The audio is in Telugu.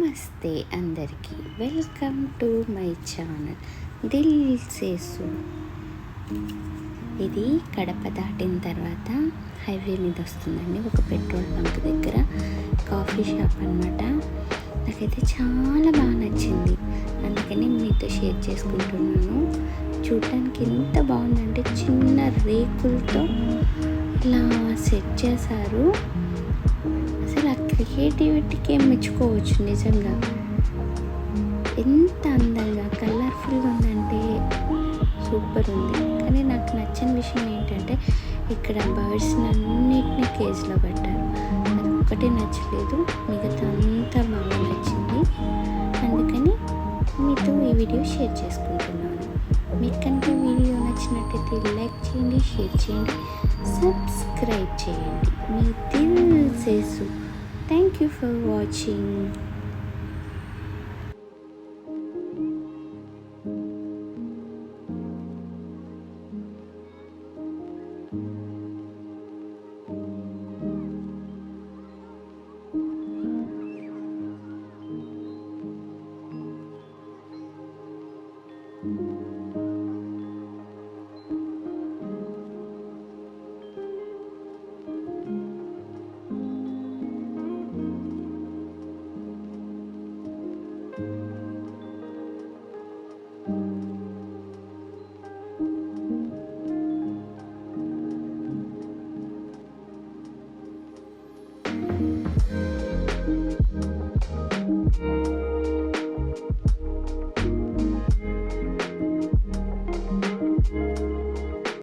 నమస్తే అందరికీ, welcome to my channel Dil Sesu. ఇది కడప దాటిన తర్వాత హైవే మీద వస్తుందండి. ఒక పెట్రోల్ బంక్ దగ్గర కాఫీ షాప్ అన్నమాట. నాకైతే చాలా బాగా నచ్చింది, అందుకని మీతో షేర్ చేసుకుంటున్నాను. చూడటానికి ఎంత బాగుందంటే చిన్న రేకులతో ఇలా సెట్ చేశారు. అసలు ఆ క్రియేటివిటీకే మెచ్చుకోవచ్చు. నిజంగా ఎంత అందంగా కలర్ఫుల్గా ఉందంటే సూపర్ ఉంది. కానీ నాకు నచ్చిన విషయం ఏంటంటే ఇక్కడ బర్డ్స్ అన్నిటినీ కేజ్లో పెట్టారు. అది ఒక్కటే నచ్చలేదు, మిగతా అంతా బాగా నచ్చింది. అందుకని మీతో ఈ వీడియో షేర్ చేసుకుంటున్నాను. మీకు కనుక వీడియో నచ్చినట్టయితే లైక్ చేయండి, షేర్ చేయండి, సబ్స్క్రైబ్ చేయండి. మీ Dil సేసు. Thank you for watching.